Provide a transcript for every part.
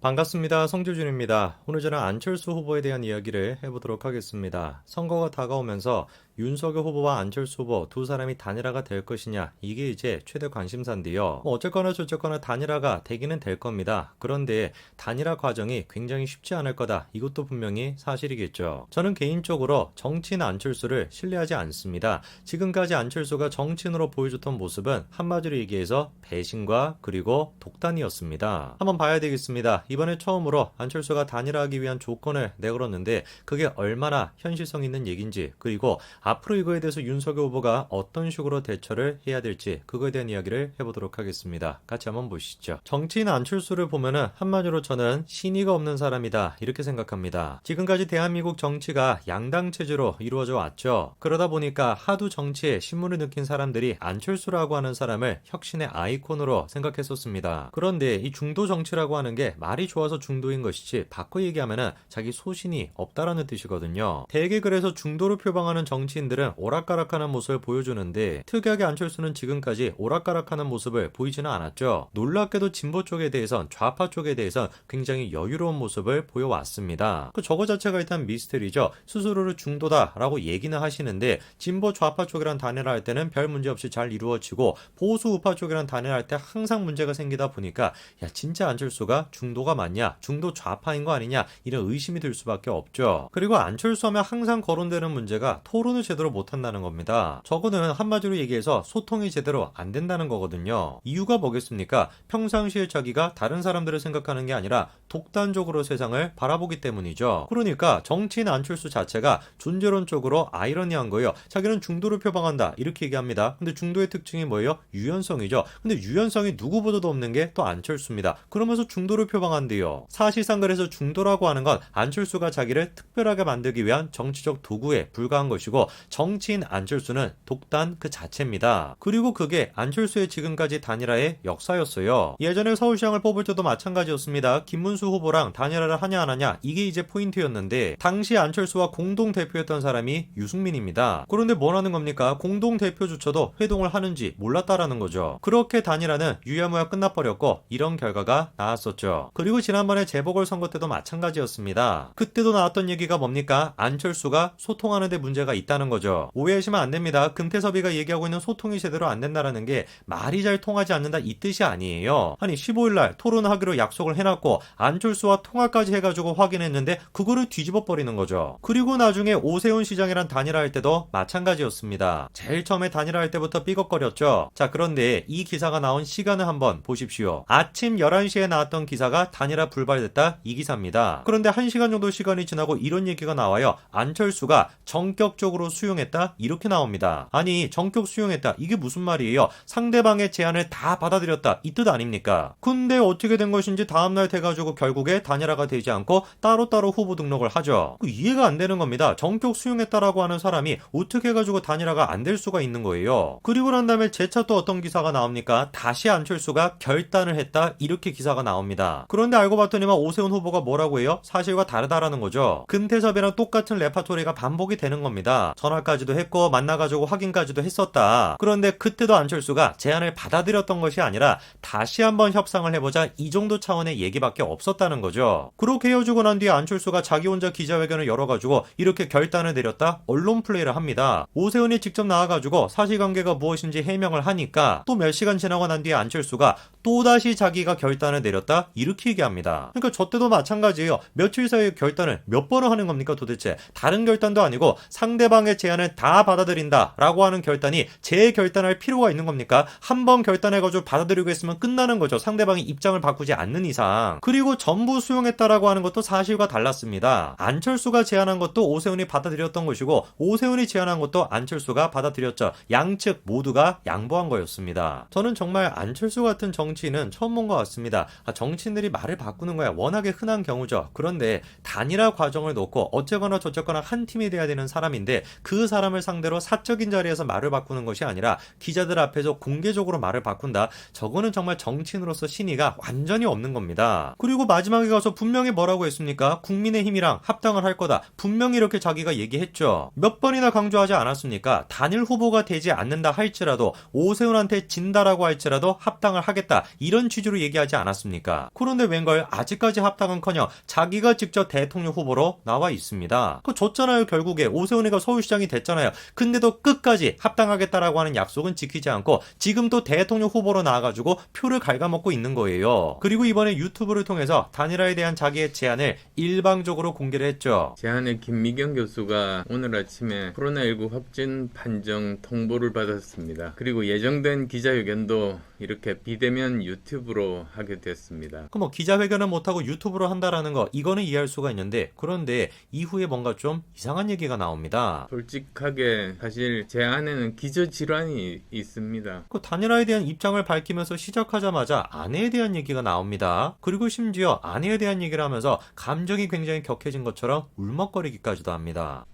반갑습니다. 성주준입니다. 오늘 저는 안철수 후보에 대한 이야기를 해보도록 하겠습니다. 선거가 다가오면서 윤석열 후보와 안철수 후보 두 사람이 단일화가 될 것이냐, 이게 이제 최대 관심사인데요. 어쨌거나 저쨌거나 단일화가 되기는 될 겁니다. 그런데 단일화 과정이 굉장히 쉽지 않을 거다, 이것도 분명히 사실이겠죠. 저는 개인적으로 정치인 안철수를 신뢰하지 않습니다. 지금까지 안철수가 정치인으로 보여줬던 모습은 한마디로 얘기해서 배신과 그리고 독단이었습니다. 한번 봐야 되겠습니다. 이번에 처음으로 안철수가 단일화하기 위한 조건을 내걸었는데 그게 얼마나 현실성 있는 얘기인지, 그리고 앞으로 이거에 대해서 윤석열 후보가 어떤 식으로 대처를 해야 될지, 그거에 대한 이야기를 해보도록 하겠습니다. 같이 한번 보시죠. 정치인 안철수를 보면은 한마디로 저는 신의가 없는 사람이다, 이렇게 생각합니다. 지금까지 대한민국 정치가 양당 체제로 이루어져 왔죠. 그러다 보니까 하도 정치에 신물을 느낀 사람들이 안철수라고 하는 사람을 혁신의 아이콘으로 생각했었습니다. 그런데 이 중도 정치라고 하는 게 말이 좋아서 중도인 것이지, 바꿔 얘기하면은 자기 소신이 없다라는 뜻이거든요. 대개 그래서 중도를 표방하는 정치인들은 오락가락하는 모습을 보여주는데, 특이하게 안철수는 지금까지 오락가락하는 모습을 보이지는 않았죠. 놀랍게도 진보 쪽에 대해선, 좌파 쪽에 대해선 굉장히 여유로운 모습을 보여왔습니다. 저거 자체가 일단 미스터리죠. 스스로를 중도다라고 얘기는 하시는데, 진보 좌파 쪽이랑 단일화할 때는 별 문제 없이 잘 이루어지고, 보수 우파 쪽이랑 단일화할 때 항상 문제가 생기다 보니까, 야 진짜 안철수가 중도가 맞냐, 중도 좌파인 거 아니냐, 이런 의심이 들 수밖에 없죠. 그리고 안철수 하면 항상 거론되는 문제가 토론을 제대로 못한다는 겁니다. 저거는 한마디로 얘기해서 소통이 제대로 안 된다는 거거든요. 이유가 뭐겠습니까? 평상시에 자기가 다른 사람들을 생각하는 게 아니라 독단적으로 세상을 바라보기 때문이죠. 그러니까 정치인 안철수 자체가 존재론적으로 아이러니한 거예요. 자기는 중도를 표방한다, 이렇게 얘기합니다. 근데 중도의 특징이 뭐예요? 유연성이죠. 근데 유연성이 누구보다도 없는 게 또 안철수입니다. 그러면서 중도를 표방한대요. 사실상 그래서 중도라고 하는 건 안철수가 자기를 특별하게 만들기 위한 정치적 도구에 불과한 것이고, 정치인 안철수는 독단 그 자체입니다. 그리고 그게 안철수의 지금까지 단일화의 역사였어요. 예전에 서울시장을 뽑을 때도 마찬가지였습니다. 김문수 후보랑 단일화를 하냐 안 하냐, 이게 이제 포인트였는데, 당시 안철수와 공동 대표였던 사람이 유승민입니다. 그런데 뭘 하는 겁니까? 공동 대표조차도 회동을 하는지 몰랐다라는 거죠. 그렇게 단일화는 유야무야 끝나버렸고, 이런 결과가 나왔었죠. 그리고 지난번에 재보궐선거 때도 마찬가지였습니다. 그때도 나왔던 얘기가 뭡니까? 안철수가 소통하는 데 문제가 있다는 거죠. 오해하시면 안 됩니다. 금태섭이가 얘기하고 있는 소통이 제대로 안 된다라는 게 말이 잘 통하지 않는다, 이 뜻이 아니에요. 아니 15일날 토론하기로 약속을 해놨고 안철수와 통화까지 해가지고 확인했는데 그거를 뒤집어 버리는 거죠. 그리고 나중에 오세훈 시장이랑 단일화할 때도 마찬가지였습니다. 제일 처음에 단일화할 때부터 삐걱거렸죠. 자, 그런데 이 기사가 나온 시간을 한번 보십시오. 아침 11시에 나왔던 기사가 단일화 불발됐다, 이 기사입니다. 그런데 1시간 정도 시간이 지나고 이런 얘기가 나와요. 안철수가 전격적으로 수용했다, 이렇게 나옵니다. 아니 전격 수용했다, 이게 무슨 말이에요? 상대방의 제안을 다 받아들였다, 이 뜻 아닙니까? 근데 어떻게 된 것인지 다음날 돼가지고 결국에 단일화가 되지 않고 따로따로 후보 등록을 하죠. 이해가 안 되는 겁니다. 전격 수용했다라고 하는 사람이 어떻게 해가지고 단일화가 안 될 수가 있는 거예요. 그리고 난 다음에 재차 또 어떤 기사가 나옵니까? 다시 안철수가 결단을 했다, 이렇게 기사가 나옵니다. 그런데 알고 봤더니만 오세훈 후보가 뭐라고 해요? 사실과 다르다라는 거죠. 금태섭이랑 똑같은 레파토리가 반복이 되는 겁니다. 전화까지도 했고 만나가지고 확인까지도 했었다. 그런데 그때도 안철수가 제안을 받아들였던 것이 아니라 다시 한번 협상을 해보자, 이 정도 차원의 얘기밖에 없었다는 거죠. 그렇게 헤어지고 난 뒤에 안철수가 자기 혼자 기자회견을 열어가지고 이렇게 결단을 내렸다, 언론 플레이를 합니다. 오세훈이 직접 나와가지고 사실관계가 무엇인지 해명을 하니까 또 몇 시간 지나고 난 뒤에 안철수가 또다시 자기가 결단을 내렸다, 이렇게 얘기합니다. 그러니까 저 때도 마찬가지예요. 며칠 사이에 결단을 몇 번을 하는 겁니까 도대체? 다른 결단도 아니고 상대방의 제안을 다 받아들인다 라고 하는 결단이 재결단할 필요가 있는 겁니까? 한 번 결단해가지고 받아들이고 했으면 끝나는 거죠. 상대방이 입장을 바꾸지 않는 이상. 그리고 전부 수용했다라고 하는 것도 사실과 달랐습니다. 안철수가 제안한 것도 오세훈이 받아들였던 것이고, 오세훈이 제안한 것도 안철수가 받아들였죠. 양측 모두가 양보한 거였습니다. 저는 정말 안철수 같은 정치인은 처음 본 것 같습니다. 정치인들이 말을 바꾸는 거야 워낙에 흔한 경우죠. 그런데 단일화 과정을 놓고 어쨌거나 저쨌거나 한 팀이 돼야 되는 사람인데 그 사람을 상대로 사적인 자리에서 말을 바꾸는 것이 아니라 기자들 앞에서 공개적으로 말을 바꾼다. 저거는 정말 정치인으로서 신의가 완전히 없는 겁니다. 그리고 마지막에 가서 분명히 뭐라고 했습니까? 국민의힘이랑 합당을 할 거다. 분명히 이렇게 자기가 얘기했죠. 몇 번이나 강조하지 않았습니까? 단일 후보가 되지 않는다 할지라도 오세훈한테 진다라고 할지라도 합당을 하겠다. 이런 취지로 얘기하지 않았습니까? 그런데 웬걸 아직까지 합당은커녕 자기가 직접 대통령 후보로 나와 있습니다. 그거 줬잖아요. 결국에 오세훈이가 서울시장이 됐잖아요. 근데도 끝까지 합당하겠다라고 하는 약속은 지키지 않고 지금 또 대통령 후보로 나와가지고 표를 갉아먹고 있는 거예요. 그리고 이번에 유튜브를 통해서 단일화에 대한 자기의 제안을 일방적으로 공개를 했죠. 제안의 김미경 교수가 오늘 아침에 코로나19 확진 판정 통보를 받았습니다. 그리고 예정된 기자회견도 이렇게 비대면 유튜브로 하게 됐습니다. 그 뭐 기자회견은 못하고 유튜브로 한다라는 거 이거는 이해할 수가 있는데 그런데 이후에 뭔가 좀 이상한 얘기가 나옵니다. 솔직하게 사실 제 안에는 기저질환이 있습니다. 그 단일화에 대한 입장을 밝히면서 시작하자마자 아내에 대한 얘기가 나옵니다. 그리고 심지어 아내에 대한 얘기를 하면서 감정이 굉장히 격해진 것처럼 울먹거리기까지도 합니다.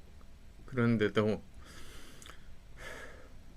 그런데도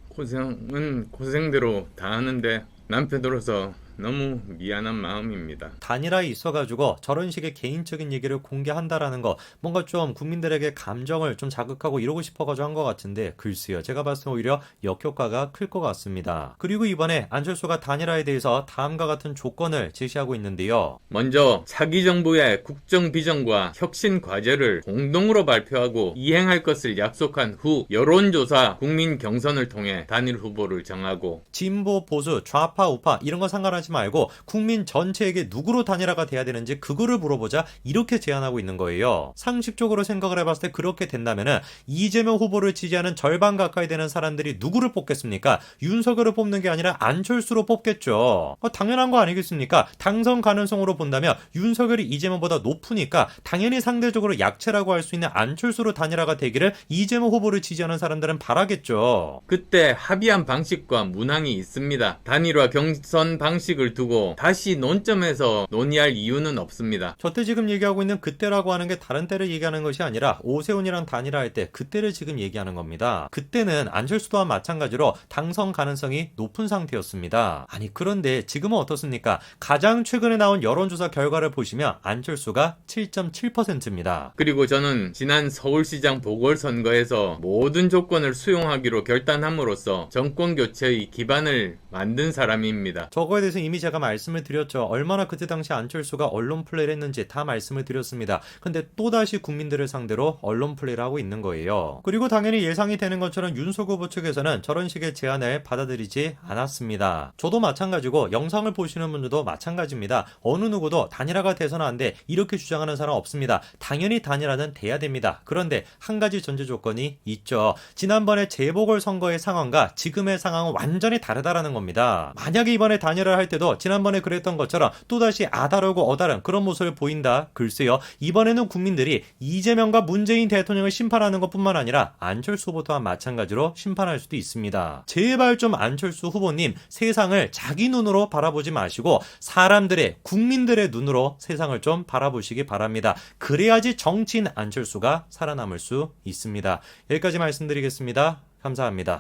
고생은 고생대로 다 하는데 남편으로서 너무 미안한 마음입니다. 단일화에 있어가지고 저런 식의 개인적인 얘기를 공개한다라는 거 뭔가 좀 국민들에게 감정을 좀 자극하고 이러고 싶어가지고 한 것 같은데 글쎄요. 제가 봤을 때 오히려 역효과가 클 것 같습니다. 그리고 이번에 안철수가 단일화에 대해서 다음과 같은 조건을 제시하고 있는데요. 먼저 차기 정부의 국정 비전과 혁신 과제를 공동으로 발표하고 이행할 것을 약속한 후 여론조사 국민 경선을 통해 단일 후보를 정하고 진보, 보수, 좌파, 우파 이런 거 상관하지 말고 국민 전체에게 누구로 단일화가 돼야 되는지 그거를 물어보자 이렇게 제안하고 있는 거예요. 상식적으로 생각을 해봤을 때 그렇게 된다면은 이재명 후보를 지지하는 절반 가까이 되는 사람들이 누구를 뽑겠습니까? 윤석열을 뽑는 게 아니라 안철수로 뽑겠죠. 당연한 거 아니겠습니까? 당선 가능성으로 본다면 윤석열이 이재명보다 높으니까 당연히 상대적으로 약체라고 할 수 있는 안철수로 단일화가 되기를 이재명 후보를 지지하는 사람들은 바라겠죠. 그때 합의한 방식과 문항이 있습니다. 단일화 경선 방식을 두고 다시 논점에서 논의할 이유는 없습니다. 저때 지금 얘기하고 있는 그때라고 하는 게 다른 때를 얘기하는 것이 아니라 오세훈이랑 단일화할 때 그때를 지금 얘기하는 겁니다. 그때는 안철수 또한 마찬가지로 당선 가능성이 높은 상태였습니다. 아니 그런데 지금은 어떻습니까? 가장 최근에 나온 여론조사 결과를 보시면 안철수가 7.7%입니다. 그리고 저는 지난 서울시장 보궐선거에서 모든 조건을 수용하기로 결단함으로써 정권교체의 기반을 만든 사람입니다. 저거에 대해서 이미 제가 말씀을 드렸죠. 얼마나 그때 당시 안철수가 언론 플레이를 했는지 다 말씀을 드렸습니다. 근데 또다시 국민들을 상대로 언론 플레이를 하고 있는 거예요. 그리고 당연히 예상이 되는 것처럼 윤석열 후보 측에서는 저런 식의 제안을 받아들이지 않았습니다. 저도 마찬가지고 영상을 보시는 분들도 마찬가지입니다. 어느 누구도 단일화가 돼서는 안 돼 이렇게 주장하는 사람 없습니다. 당연히 단일화는 돼야 됩니다. 그런데 한 가지 전제 조건이 있죠. 지난번에 재보궐선거의 상황과 지금의 상황은 완전히 다르다라는 겁니다. 만약에 이번에 단일화를 할 때도 지난번에 그랬던 것처럼 또다시 아다르고 어다른 그런 모습을 보인다. 글쎄요. 이번에는 국민들이 이재명과 문재인 대통령을 심판하는 것뿐만 아니라 안철수 후보 또한 마찬가지로 심판할 수도 있습니다. 제발 좀 안철수 후보님 세상을 자기 눈으로 바라보지 마시고 사람들의 국민들의 눈으로 세상을 좀 바라보시기 바랍니다. 그래야지 정치인 안철수가 살아남을 수 있습니다. 여기까지 말씀드리겠습니다. 감사합니다.